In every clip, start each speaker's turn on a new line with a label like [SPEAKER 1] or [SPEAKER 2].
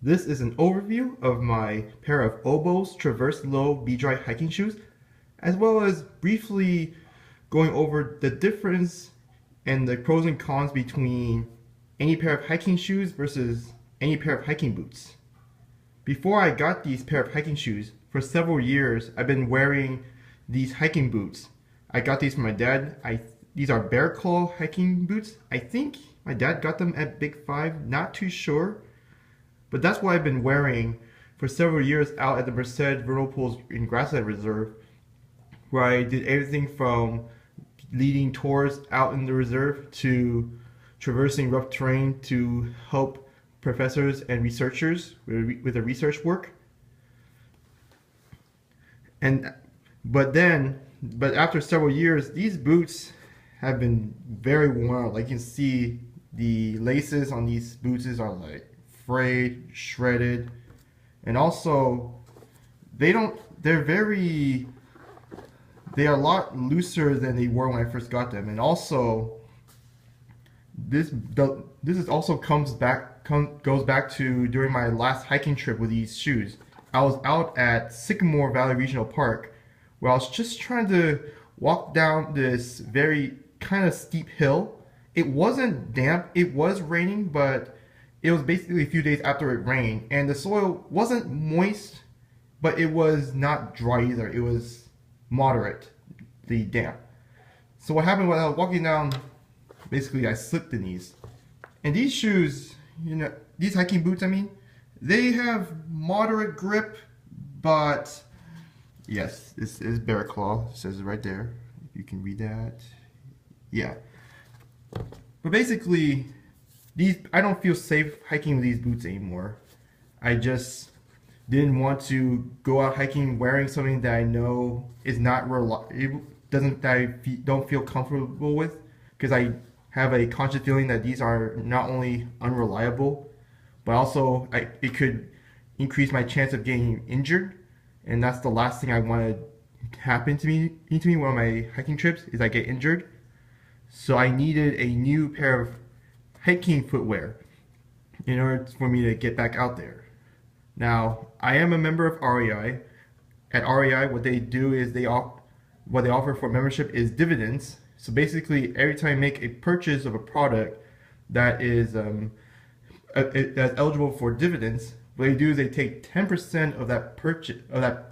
[SPEAKER 1] This is an overview of my pair of Oboz Traverse Low Be-Dry hiking shoes, as well as briefly going over the difference and the pros and cons between any pair of hiking shoes versus any pair of hiking boots. Before I got these pair of hiking shoes, for several years I've been wearing these hiking boots. I got these from my dad. These are Bear Claw hiking boots. I think my dad got them at Big Five, not too sure. But that's what I've been wearing for several years out at the Merced Vernal Pools in Grassland Reserve, where I did everything from leading tours out in the reserve to traversing rough terrain to help professors and researchers with their research work. But after several years, these boots have been very worn out. Like you can see, the laces on these boots are like frayed, shredded, and also they are a lot looser than they were when I first got them. And also this also goes back to during my last hiking trip with these shoes. I was out at Sycamore Valley Regional Park, where I was just trying to walk down this very kind of steep hill. It wasn't damp, it was raining, but it was basically a few days after it rained, and the soil wasn't moist, but it was not dry either. It was moderately damp. So what happened when I was walking down, basically I slipped in these. And these shoes, these hiking boots, they have moderate grip, but yes, this is Bear Claw. It says it right there. You can read that. Yeah. But basically, I don't feel safe hiking with these boots anymore. I just didn't want to go out hiking wearing something that I know is not reliable, that I don't feel comfortable with, because I have a conscious feeling that these are not only unreliable, but also it could increase my chance of getting injured, and that's the last thing I want to happen to me one of my hiking trips is I get injured. So I needed a new pair of hiking footwear in order for me to get back out there. Now, I am a member of REI. At REI, what they do is what they offer for membership is dividends. So basically, every time I make a purchase of a product that is that's eligible for dividends, what they do is they take 10% of that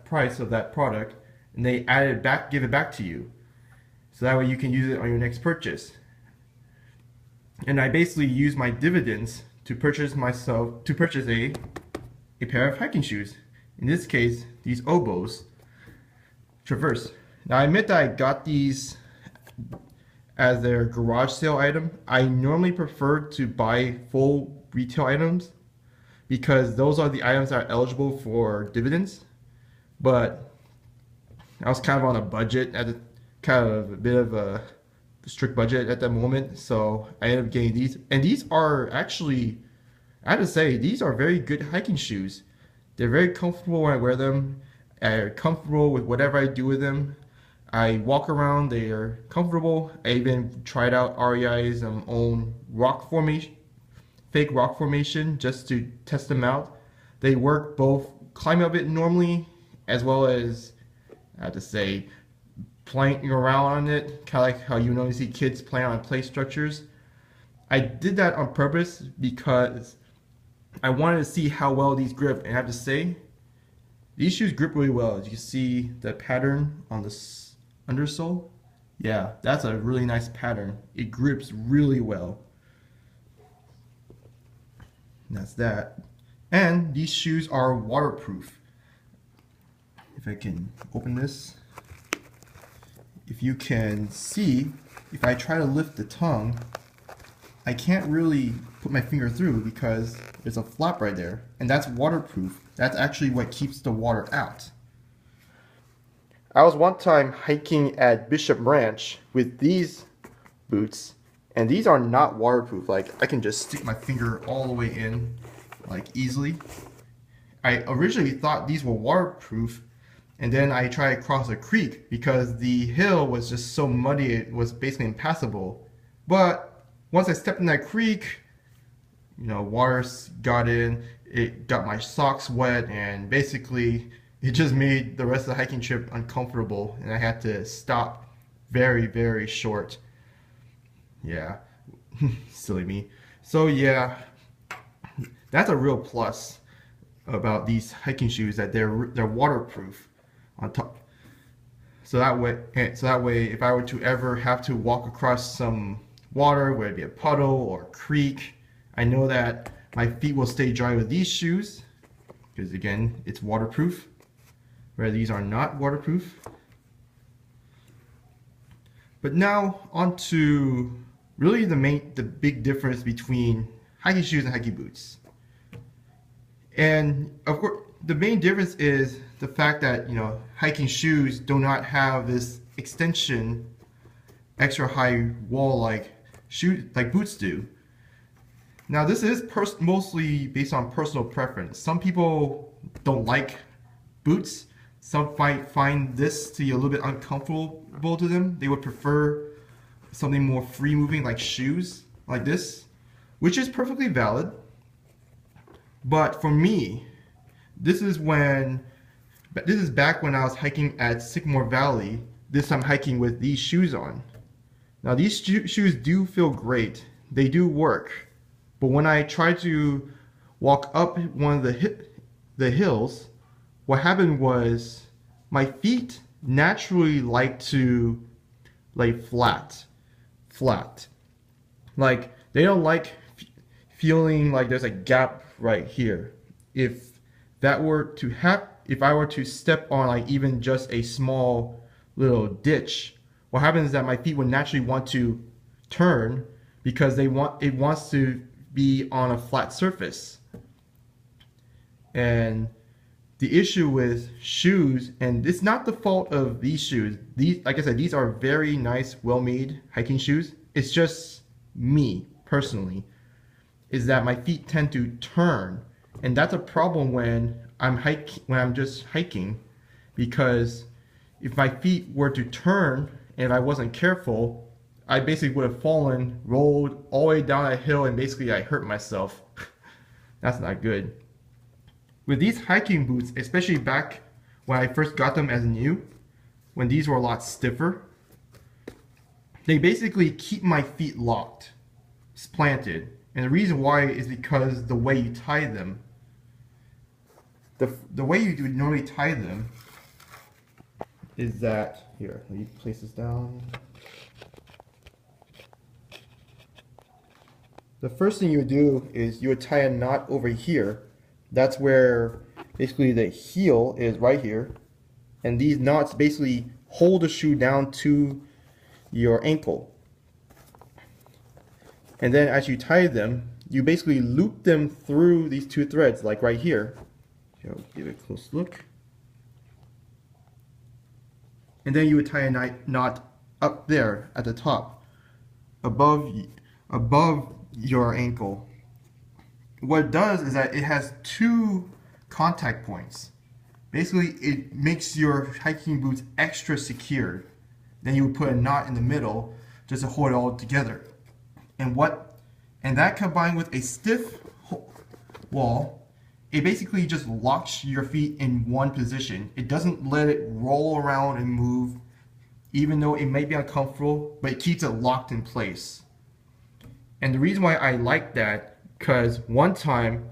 [SPEAKER 1] price of that product, and they give it back to you. So that way you can use it on your next purchase. And I basically use my dividends to purchase a pair of hiking shoes. In this case, these Oboz Traverse. Now I admit that I got these as their garage sale item. I normally prefer to buy full retail items because those are the items that are eligible for dividends. But I was kind of on a budget kind of a bit of a strict budget at that moment, so I ended up getting these. And these are actually, I have to say, these are very good hiking shoes. They're very comfortable when I wear them. I'm comfortable with whatever I do with them. I walk around, they are comfortable. I even tried out REI's own fake rock formation just to test them out. They work both climbing up it normally, as well as, I have to say, playing around on it, kind of like how you see kids playing on play structures. I did that on purpose because I wanted to see how well these grip, and I have to say, these shoes grip really well. As you see the pattern on the undersole, yeah, that's a really nice pattern. It grips really well. And that's that. And these shoes are waterproof. If I can open this, if you can see, if I try to lift the tongue, I can't really put my finger through because there's a flap right there, and that's waterproof. That's actually what keeps the water out. I was one time hiking at Bishop Ranch with these boots, and these are not waterproof. Like, I can just stick my finger all the way in, like, easily. I originally thought these were waterproof, and then I tried to cross a creek because the hill was just so muddy it was basically impassable. But once I stepped in that creek, water got in. it got my socks wet, and basically it just made the rest of the hiking trip uncomfortable, and I had to stop very, very short. Yeah, silly me. So yeah, that's a real plus about these hiking shoes, that they're waterproof on top. So that way, if I were to ever have to walk across some water, whether it be a puddle or a creek, I know that my feet will stay dry with these shoes, because again, it's waterproof, where these are not waterproof. But now on to really the big difference between hiking shoes and hiking boots. And of course, the main difference is the fact that, you know, hiking shoes do not have this extension, extra high wall like boots do. Now this is mostly based on personal preference. Some people don't like boots. Some might find this to be a little bit uncomfortable to them. They would prefer something more free moving, like shoes like this, which is perfectly valid. But for me, this is back when I was hiking at Sycamore Valley. This time hiking with these shoes on. Now these shoes do feel great. They do work. But when I tried to walk up one of the hills, what happened was my feet naturally like to lay flat. Like they don't like feeling like there's a gap right here. If I were to step on like even just a small little ditch, what happens is that my feet would naturally want to turn because it wants to be on a flat surface. And the issue with shoes, and it's not the fault of these shoes. These, like I said, these are very nice, well-made hiking shoes. It's just me personally, is that my feet tend to turn, and that's a problem when I'm just hiking, because if my feet were to turn and if I wasn't careful, I basically would have fallen, rolled all the way down a hill, and basically I hurt myself. That's not good. With these hiking boots, especially back when I first got them as new, when these were a lot stiffer, they basically keep my feet locked, planted. And the reason why is because the way you tie them. The way you would normally tie them is that, here, let me place this down. The first thing you would do is you would tie a knot over here. That's where basically the heel is, right here. And these knots basically hold the shoe down to your ankle. And then as you tie them, you basically loop them through these two threads, like right here. Here, I'll give it a close look. And then you would tie a knot up there at the top, above your ankle. What it does is that it has two contact points. Basically, it makes your hiking boots extra secure. Then you would put a knot in the middle just to hold it all together. And that combined with a stiff wall, it basically just locks your feet in one position. It doesn't let it roll around and move, even though it may be uncomfortable, but it keeps it locked in place. And the reason why I like that, because one time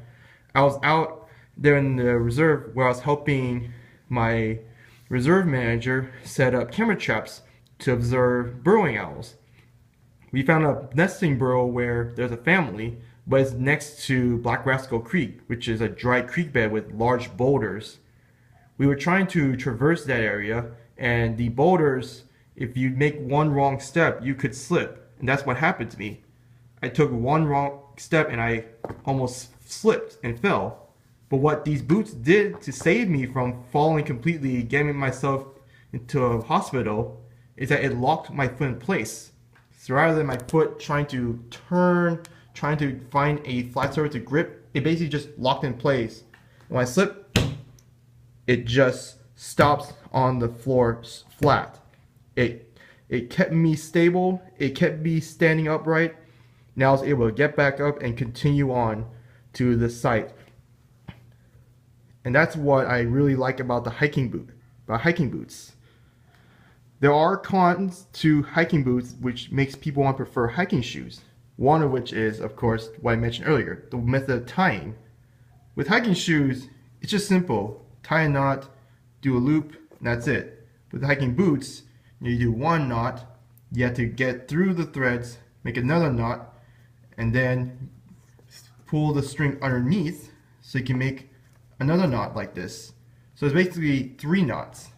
[SPEAKER 1] I was out there in the reserve where I was helping my reserve manager set up camera traps to observe burrowing owls. We found a nesting burrow where there's a family, but it's next to Black Rascal Creek, which is a dry creek bed with large boulders. We were trying to traverse that area, and the boulders, if you make one wrong step, you could slip, and that's what happened to me. I took one wrong step and I almost slipped and fell. But what these boots did to save me from falling completely, getting myself into a hospital, is that it locked my foot in place. So rather than my foot trying to turn, trying to find a flat surface to grip, it basically just locked in place. When I slip, it just stops on the floor flat. It kept me stable, it kept me standing upright. Now I was able to get back up and continue on to the site. And that's what I really like about hiking boots. There are cons to hiking boots which makes people want to prefer hiking shoes. One of which is, of course, what I mentioned earlier, the method of tying. With hiking shoes, it's just simple. Tie a knot, do a loop, and that's it. With hiking boots, you do one knot, you have to get through the threads, make another knot, and then pull the string underneath so you can make another knot like this. So it's basically 3 knots.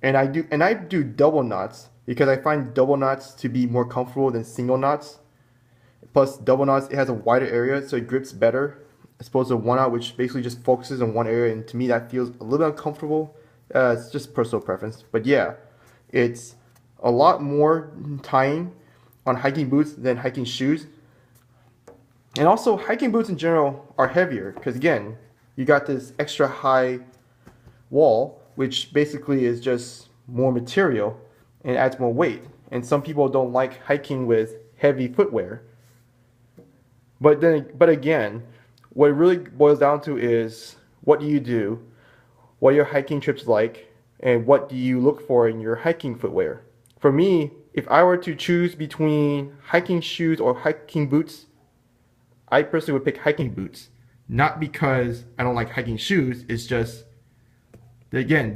[SPEAKER 1] And I do double knots because I find double knots to be more comfortable than single knots. Plus double knots, it has a wider area so it grips better as opposed to one knot which basically just focuses on one area, and to me that feels a little bit uncomfortable. It's just personal preference. But yeah, it's a lot more tying on hiking boots than hiking shoes. And also hiking boots in general are heavier because again, you got this extra high wall which basically is just more material and adds more weight. And some people don't like hiking with heavy footwear. But again, what it really boils down to is what do you do, what are your hiking trips like, and what do you look for in your hiking footwear. For me, if I were to choose between hiking shoes or hiking boots, I personally would pick hiking boots. Not because I don't like hiking shoes, it's just, again,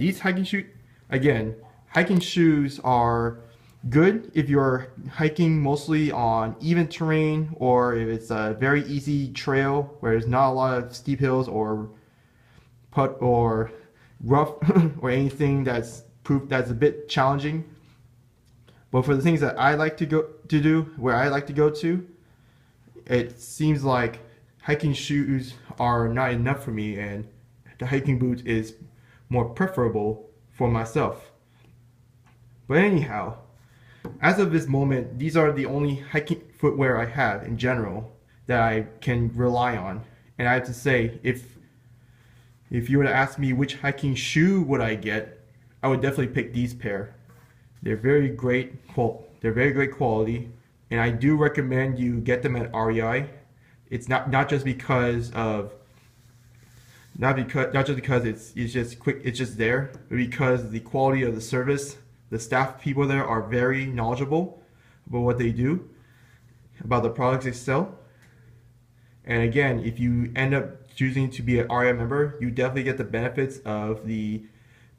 [SPEAKER 1] hiking shoes are good if you're hiking mostly on even terrain, or if it's a very easy trail where there's not a lot of steep hills or rough or anything that's a bit challenging. But for the things that I like to go to, it seems like hiking shoes are not enough for me, and the hiking boot is more preferable for myself. But anyhow, as of this moment, these are the only hiking footwear I have in general that I can rely on. And I have to say, if you were to ask me which hiking shoe would I get, I would definitely pick these pair. They're very great quality, and I do recommend you get them at REI. It's not just because it's just quick, it's just there, but because the quality of the service. The staff people there are very knowledgeable about what they do, about the products they sell. And again, if you end up choosing to be an REI member, you definitely get the benefits of the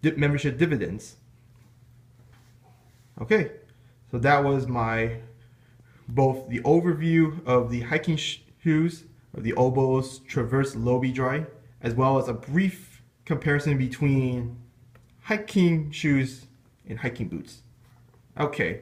[SPEAKER 1] membership dividends. Okay, so that was both the overview of the hiking shoes of the Oboz Traverse Low B Dry, as well as a brief comparison between hiking shoes and hiking boots. Okay,